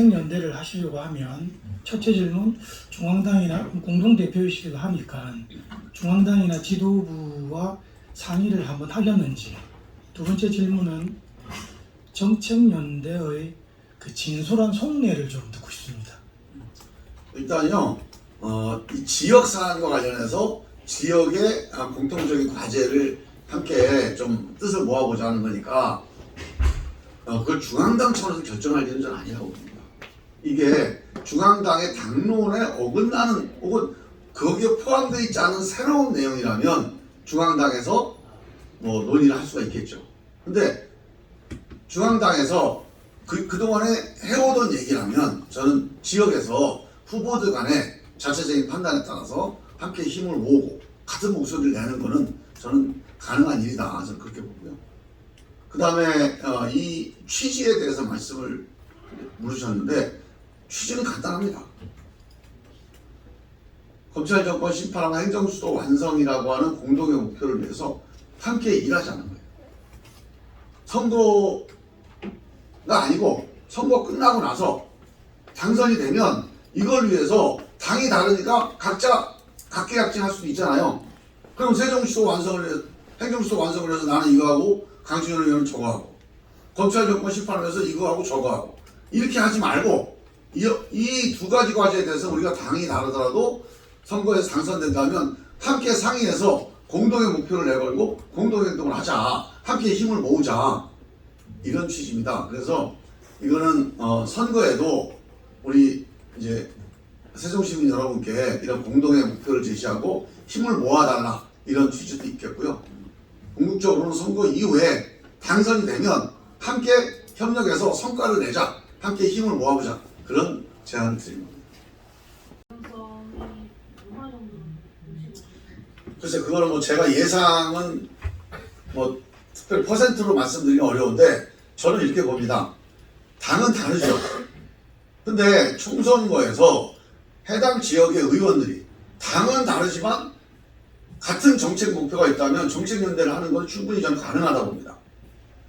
연대를 하시려고 하면 첫째 질문, 중앙당이나 공동대표이시기도 하니까 중앙당이나 지도부와 상의를 한번 하셨는지. 두 번째 질문은 정책연대의 그 진솔한 속내를 좀 듣고 싶습니다. 일단요, 이 지역 사안과 관련해서 지역의 공통적인 과제를 함께 좀 뜻을 모아보자는 거니까 그걸 중앙당 차원에서 결정할 일은 전 아니라고 봅니다. 이게 중앙당의 당론에 어긋나는 혹은 거기에 포함되어 있지 않은 새로운 내용이라면 중앙당에서 뭐 논의를 할 수가 있겠죠. 근데 중앙당에서 그동안에 해오던 얘기라면 저는 지역에서 후보들 간의 자체적인 판단에 따라서 함께 힘을 모으고 같은 목소리를 내는 거는 저는 가능한 일이다. 저는 그렇게 보고요. 그 다음에 이 취지에 대해서 말씀을 물으셨는데 취지는 간단합니다. 검찰 정권 심판하고 행정수도 완성이라고 하는 공동의 목표를 위해서 함께 일하자는 거예요. 선거가 아니고 선거 끝나고 나서 당선이 되면 이걸 위해서 당이 다르니까 각자 각계각층할 수도 있잖아요. 그럼 세종시도 행정수도 완성을 해서 나는 이거 하고 강준현 의원은 저거 하고 검찰 정권 심판을 해서 이거 하고 저거 하고 이렇게 하지 말고 이 두 가지 과제에 대해서 우리가 당이 다르더라도 선거에서 당선된다면 함께 상의해서 공동의 목표를 내걸고 공동행동을 하자. 함께 힘을 모으자. 이런 취지입니다. 그래서 이거는 선거에도 우리 이제 세종시민 여러분께 이런 공동의 목표를 제시하고 힘을 모아달라. 이런 취지도 있겠고요. 궁극적으로는 선거 이후에 당선이 되면 함께 협력해서 성과를 내자. 함께 힘을 모아보자. 그런 제안을 드립니다. 글쎄 그거는 뭐 제가 예상은 뭐 특별히 퍼센트로 말씀드리기 어려운데 저는 이렇게 봅니다. 당은 다르죠. 근데 총선거에서 해당 지역의 의원들이 당은 다르지만 같은 정책 목표가 있다면 정책연대를 하는 건 충분히 저는 가능하다고 봅니다.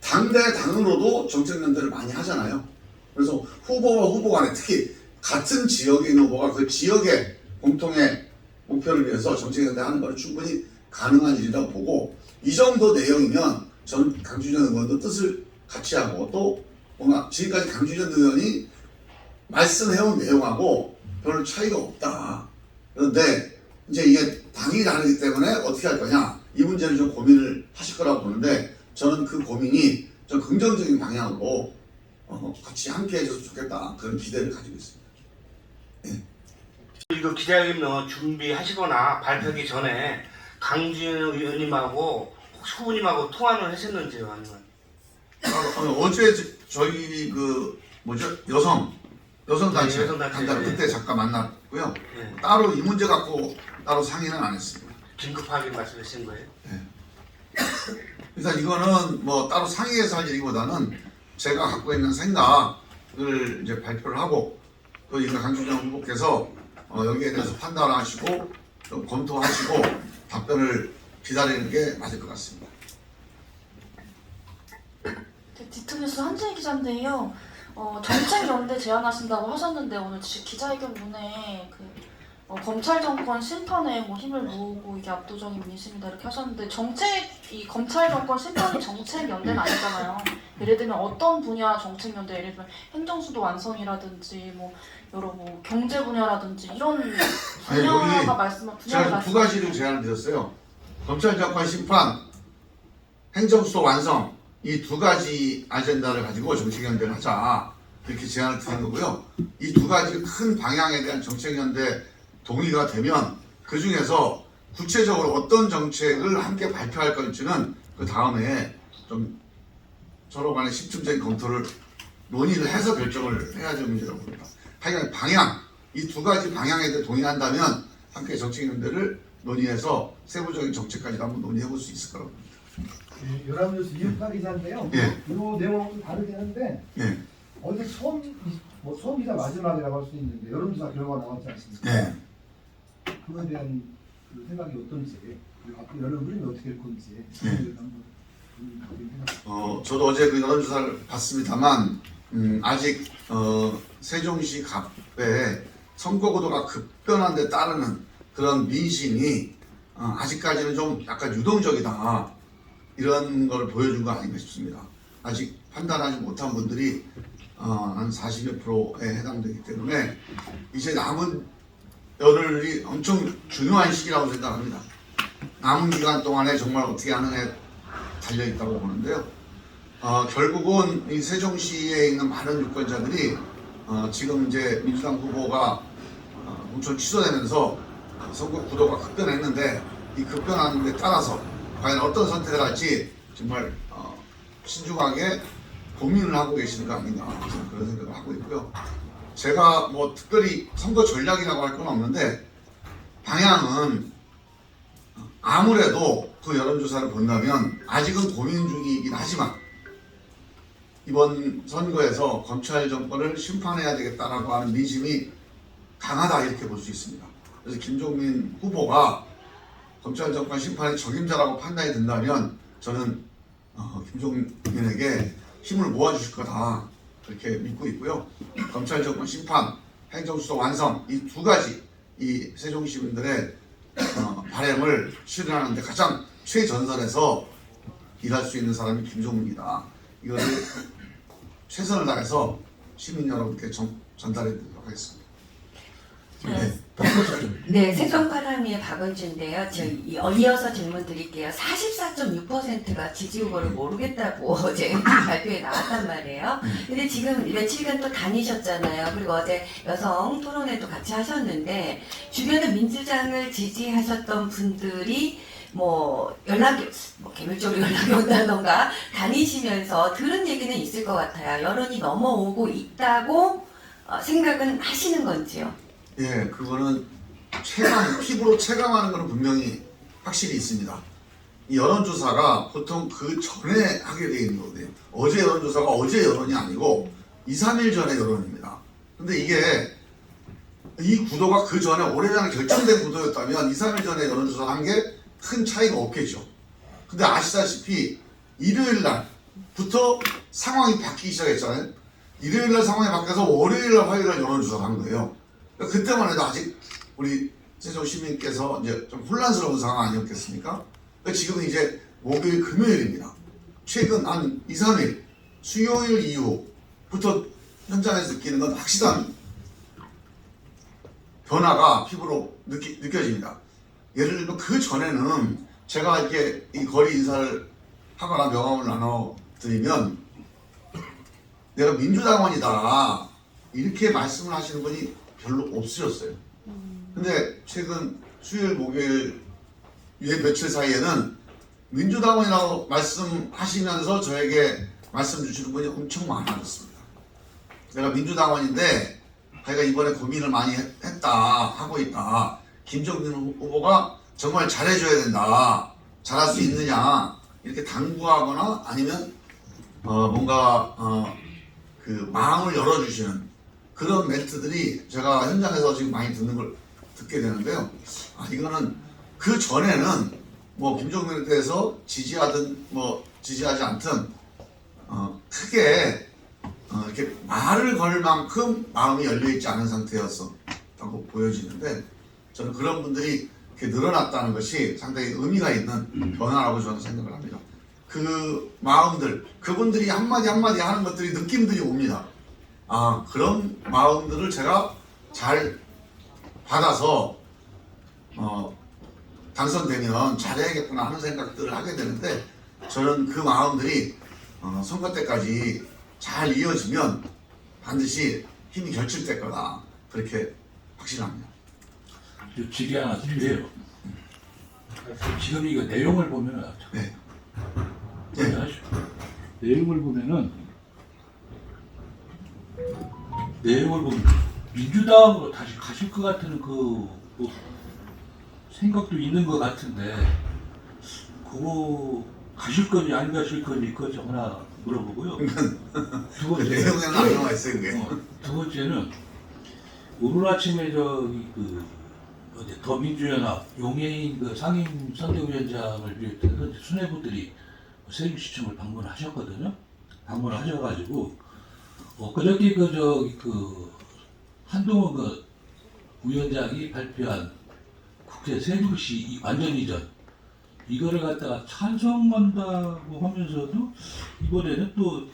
당 대 당으로도 정책연대를 많이 하잖아요. 그래서 후보와 후보 간에 특히 같은 지역에 있는 후보가 그 지역의 공통의 목표를 위해서 정책연대 하는 건 충분히 가능한 일이라고 보고 이 정도 내용이면 저는 강준현 의원도 뜻을 같이 하고 또 뭔가 지금까지 강준현 의원이 말씀해온 내용하고 별로 차이가 없다. 그런데 이제 이게 당이 다르기 때문에 어떻게 할 거냐 이 문제를 좀 고민을 하실 거라고 보는데 저는 그 고민이 좀 긍정적인 방향으로 같이 함께 해줘서 좋겠다 그런 기대를 가지고 있습니다. 네. 이거 기자회견 준비하시거나 발표하기 전에 강준현 의원님하고 후보님하고 통화를 하셨는지요? 아니면 어제 저희 그 뭐죠 여성단체 네, 여성단체. 간담회 그때 잠깐 만났고요. 네. 따로 이 문제 갖고 따로 상의는 안 했습니다. 긴급하게 말씀하신 거예요? 네. 그래서 이거는 뭐 따로 상의해서 할 일이보다는 제가 갖고 있는 생각을 이제 발표를 하고 또 이거 강준현 후보께서 여기에 대해서 판단하시고 좀 검토하시고 답변을 기다리는 게 맞을 것 같습니다. 디트뉴스 한재희 기자인데요. 정책연대 제안하신다고 하셨는데 오늘 기자회견문에 검찰 정권 심판에 뭐 힘을 모으고 이게 압도적인 민심이다 이렇게 하셨는데 이 검찰 정권 심판이 정책연대는 아니잖아요. 예를 들면 어떤 분야 정책연대, 예를 들면 행정수도 완성이라든지 뭐 여러 뭐 경제 분야라든지 이런 분야가 말씀하신 제가 두 가지를 제안을 드렸어요. 검찰 정권 심판, 행정수도 완성 이 두 가지 아젠다를 가지고 정책연대를 하자 이렇게 제안을 드린 거고요. 이 두 가지 큰 방향에 대한 정책연대 동의가 되면 그 중에서 구체적으로 어떤 정책을 함께 발표할 건지는 그 다음에 좀 서로 간에 심층적인 검토를 논의를 해서 결정을 해야 될 문제라고 봅니다. 하여간 방향, 이 두 가지 방향에 대해 동의한다면 함께 정책연대를 논의해서 세부적인 정책까지 한번 논의해 볼 수 있을 거라고 봅니다. 네, 연합뉴스 이육파 기자인데요. 예. 이 내용은 좀 다르긴 한데 예. 어제 처음이자 마지막이라고 할 수 있는데 여론조사 결과가 나왔지 않습니까? 예. 그거에 대한 그 생각이 어떤지 그리고 앞으로 여론 흐름이 어떻게 될 건지 예. 한번 저도 어제 그 여론조사를 봤습니다만 아직 세종시 갑에 선거구도가 급변한 데 따르는 그런 민심이 아직까지는 좀 약간 유동적이다 이런 걸 보여준 거 아닌가 싶습니다. 아직 판단하지 못한 분들이 한 40여 프로에 해당되기 때문에 이제 남은 열흘이 엄청 중요한 시기라고 생각합니다. 남은 기간 동안에 정말 어떻게 하느냐에 달려있다고 보는데요. 결국은 이 세종시에 있는 많은 유권자들이 지금 이제 민주당 후보가 공천 취소되면서 선거 구도가 급변했는데 이 급변하는 데 따라서 과연 어떤 선택을 할지 정말 신중하게 고민을 하고 계시는 거 아닌가 그런 생각을 하고 있고요. 제가 뭐 특별히 선거 전략이라고 할 건 없는데 방향은 아무래도 그 여론조사를 본다면 아직은 고민 중이긴 하지만 이번 선거에서 검찰 정권을 심판해야 되겠다라고 하는 민심이 강하다 이렇게 볼 수 있습니다. 그래서 김종민 후보가 검찰 정권 심판의 적임자라고 판단이 된다면 저는 김종민에게 힘을 모아주실 거다 그렇게 믿고 있고요. 검찰 정권 심판, 행정수도 완성 이 두 가지 이 세종 시민들의 바람을 실현하는데 가장 최전선에서 일할 수 있는 사람이 김종민이다. 이거를 최선을 다해서 시민 여러분께 전달해 드리도록 하겠습니다. 네, 세종파라미의 박은주인데요. 이어서 질문 드릴게요. 44.6%가 지지 후보를 모르겠다고 어제 발표에 나왔단 말이에요. 근데 지금 며칠간 또 다니셨잖아요. 그리고 어제 여성 토론회도 같이 하셨는데 주변에 민주당을 지지하셨던 분들이 개별적으로 연락이 온다던가 다니시면서 들은 얘기는 있을 것 같아요. 여론이 넘어오고 있다고 생각은 하시는 건지요? 예, 그거는 피부로 체감하는 것은 분명히 확실히 있습니다. 이 여론조사가 보통 그 전에 하게 되어 있는 거거든요. 어제 여론조사가 어제 여론이 아니고 2, 3일 전의 여론입니다. 근데 이게 이 구도가 그 전에 오래전에 결정된 구도였다면 2, 3일 전에 여론조사 한 게 큰 차이가 없겠죠. 근데 아시다시피 일요일 날부터 상황이 바뀌기 시작했잖아요. 일요일 날 상황이 바뀌어서 월요일 날 화요일 날 여론조사를 한 거예요. 그때만 해도 아직 우리 세종 시민께서 이제 좀 혼란스러운 상황 아니었겠습니까? 지금은 이제 목요일, 금요일입니다. 최근 한 2, 3일 수요일 이후부터 현장에서 느끼는 건 확실한 변화가 피부로 느껴집니다. 예를 들면 그 전에는 제가 이렇게 이 거리 인사를 하거나 명함을 나눠드리면 내가 민주당원이다 이렇게 말씀을 하시는 분이 별로 없으셨어요. 근데 최근 수요일, 목요일 며칠 사이에는 민주당원이라고 말씀하시면서 저에게 말씀 주시는 분이 엄청 많아졌습니다. 내가 민주당원인데 자기가 이번에 고민을 많이 하고 있다. 김종민 후보가 정말 잘해줘야 된다. 잘할 수 있느냐 이렇게 당부하거나 아니면 뭔가 그 마음을 열어주시는 그런 멘트들이 제가 현장에서 지금 많이 듣게 되는데요. 이거는 그 전에는 뭐 김종민에 대해서 지지하든 뭐 지지하지 않든 크게 이렇게 말을 걸 만큼 마음이 열려있지 않은 상태였었다고 보여지는데 저는 그런 분들이 이렇게 늘어났다는 것이 상당히 의미가 있는 변화라고 저는 생각을 합니다. 그 마음들, 그분들이 한마디 한마디 하는 것들이 느낌들이 옵니다. 그런 마음들을 제가 잘 받아서 당선되면 잘해야겠구나 하는 생각들을 하게 되는데 저는 그 마음들이 선거 때까지 잘 이어지면 반드시 힘이 결집될 거다 그렇게 확신합니다. 질의 하나 드려요. 지금 이거 내용을 보면은 네. 내용을 보면 민주당으로 다시 가실 것 같은 생각도 있는 것 같은데 그거 가실 건지 안 가실 건지 그거 좀 하나 물어보고요. 두 번째 내용에는 안 나와 있어요 그게. 두 번째는 오늘 아침에 더민주연합 용해인 상임 선대위원장을 비롯해서 수뇌부들이 세종시청을 방문하셨거든요. 방문하셔가지고 그저께 한동훈 위원장이 발표한 국회 세종시 완전 이전 이거를 갖다가 찬성한다고 하면서도 이번에는 또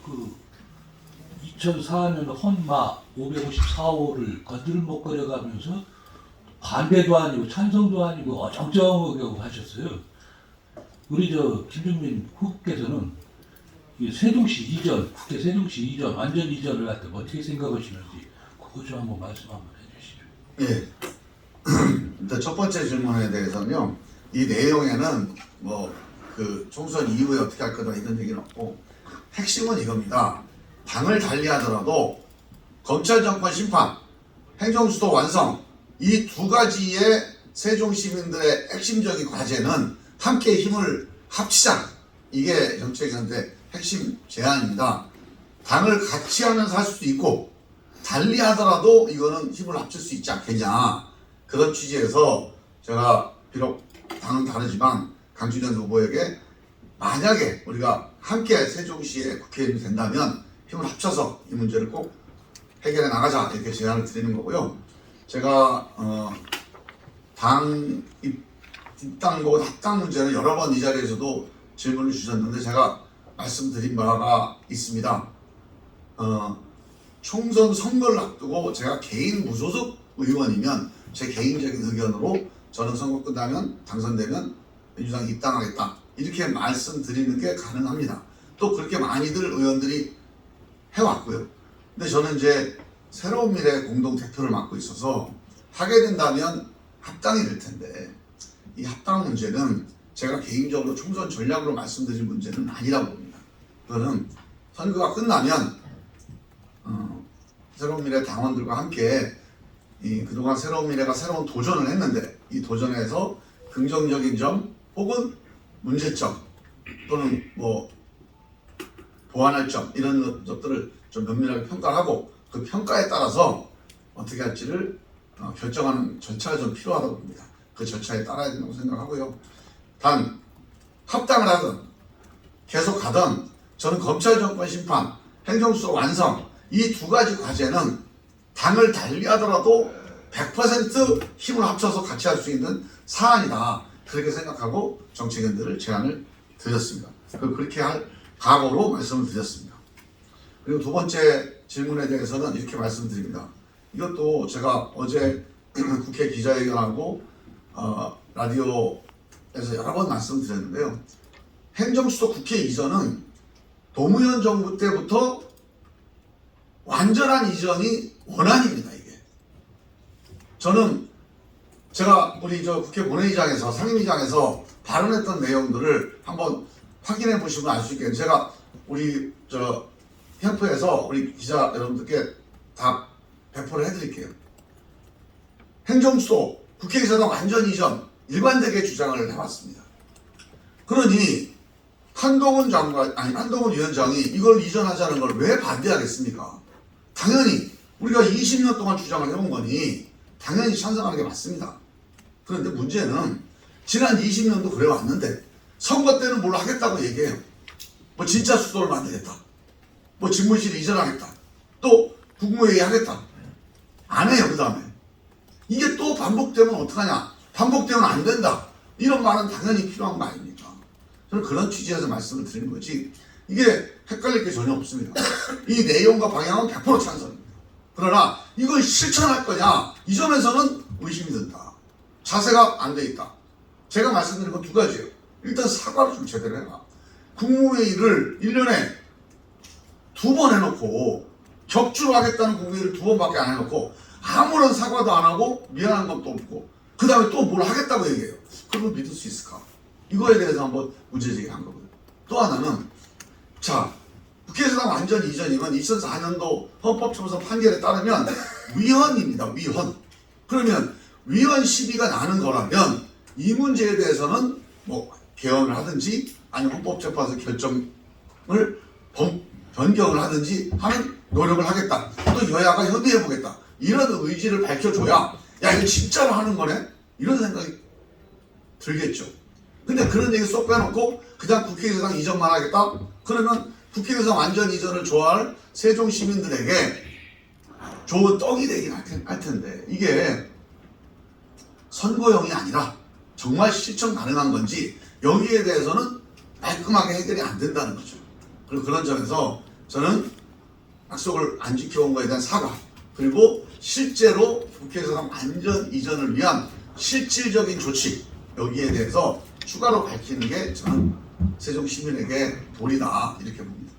2004년 헌마 554호를 거들먹거려가면서 반대도 아니고 찬성도 아니고 어정쩡하게 하셨어요. 우리 김종민 후보께서는 이 세종시 이전, 국회 세종시 이전, 완전 이전을 갖다가 어떻게 생각하시는지 그거 좀 한번 말씀 한번 해주시죠. 예. 일단 첫 번째 질문에 대해서는요. 이 내용에는 총선 이후에 어떻게 할 거다 이런 얘기는 없고 핵심은 이겁니다. 당을 달리하더라도 검찰 정권 심판, 행정수도 완성 이 두 가지의 세종 시민들의 핵심적인 과제는 함께 힘을 합치자. 이게 정책연대 핵심 제안입니다. 당을 같이 하면서 할 수도 있고 달리하더라도 이거는 힘을 합칠 수 있지 않겠냐. 그런 취지에서 제가 비록 당은 다르지만 강준현 후보에게 만약에 우리가 함께 세종시의 국회의원이 된다면 힘을 합쳐서 이 문제를 꼭 해결해 나가자 이렇게 제안을 드리는 거고요. 제가 당 입당고 합당 문제는 여러 번 이 자리에서도 질문을 주셨는데 제가 말씀드린 바가 있습니다. 총선 선거를 앞두고 제가 개인 무소속 의원이면 제 개인적인 의견으로 저는 선거 끝나면 당선되면 민주당 입당하겠다 이렇게 말씀드리는 게 가능합니다. 또 그렇게 많이들 의원들이 해왔고요. 근데 저는 이제 새로운 미래 공동 대표를 맡고 있어서 하게 된다면 합당이 될 텐데 이 합당 문제는 제가 개인적으로 총선 전략으로 말씀드릴 문제는 아니라고 봅니다. 그거는 선거가 끝나면 새로운 미래 당원들과 함께 그동안 새로운 미래가 새로운 도전을 했는데 이 도전에서 긍정적인 점 혹은 문제점 또는 보완할 점 이런 것들을 좀 면밀하게 평가하고 그 평가에 따라서 어떻게 할지를 결정하는 절차가 좀 필요하다고 봅니다. 그 절차에 따라야 된다고 생각하고요. 단 합당을 하든 계속 가든 저는 검찰 정권 심판, 행정수도 완성 이 두 가지 과제는 당을 달리하더라도 100% 힘을 합쳐서 같이 할 수 있는 사안이다. 그렇게 생각하고 정책연대를 제안을 드렸습니다. 그렇게 할 각오로 말씀을 드렸습니다. 그리고 두 번째 질문에 대해서는 이렇게 말씀드립니다. 이것도 제가 어제 국회 기자회견하고 라디오에서 여러 번 말씀드렸는데요. 행정수도 국회 이전은 노무현 정부 때부터 완전한 이전이 원안입니다. 이게 저는 제가 우리 국회 본회의장에서 상임위장에서 발언했던 내용들을 한번 확인해 보시면 알 수 있겠는데 제가 우리 캠프에서 우리 기자 여러분들께 다 배포를 해드릴게요. 행정수도 국회의사당 완전 이전 일관되게 주장을 해왔습니다. 그러니 한동훈 위원장이 이걸 이전하자는 걸 왜 반대하겠습니까? 당연히 우리가 20년 동안 주장을 해온 거니 당연히 찬성하는 게 맞습니다. 그런데 문제는 지난 20년도 그래 왔는데 선거 때는 뭘 하겠다고 얘기해요. 진짜 수도를 만들겠다. 집무실을 이전하겠다. 또 국무회의 하겠다. 안 해요. 그 다음에 이게 또 반복되면 어떡하냐. 반복되면 안 된다. 이런 말은 당연히 필요한 거 아닙니까? 저는 그런 취지에서 말씀을 드리는 거지 이게 헷갈릴 게 전혀 없습니다. 이 내용과 방향은 100% 찬성입니다. 그러나 이걸 실천할 거냐 이 점에서는 의심이 든다. 자세가 안 돼 있다. 제가 말씀드린 건 두 가지예요. 일단 사과를 좀 제대로 해라. 국무회의를 1년에 2번 해놓고 격주로 하겠다는 국무회의를 2번밖에 안 해놓고 아무런 사과도 안 하고 미안한 것도 없고 그 다음에 또 뭘 하겠다고 얘기해요. 그걸 믿을 수 있을까? 이거에 대해서 한번 문제제기한 거고요. 또 하나는 국회의사당 완전 이전이면 2004년도 헌법재판소 판결에 따르면 위헌입니다. 위헌. 그러면 위헌 시비가 나는 거라면 이 문제에 대해서는 개헌을 하든지 아니면 헌법재판소 결정을 변경을 하든지 하는 노력을 하겠다. 또 여야가 협의해보겠다. 이런 의지를 밝혀줘야 이거 진짜로 하는 거네? 이런 생각이 들겠죠. 근데 그런 얘기 쏙 빼놓고 그냥 국회의사당 이전만 하겠다? 그러면 국회의사 완전 이전을 좋아할 세종 시민들에게 좋은 떡이 되긴 할 텐데 이게 선거용이 아니라 정말 실천 가능한 건지 여기에 대해서는 깔끔하게 해결이 안 된다는 거죠. 그리고 그런 점에서 저는 약속을 안 지켜온 것에 대한 사과, 그리고 실제로 국회의사당 완전 이전을 위한 실질적인 조치, 여기에 대해서 추가로 밝히는 게 저는 세종 시민에게 도리다 이렇게 봅니다.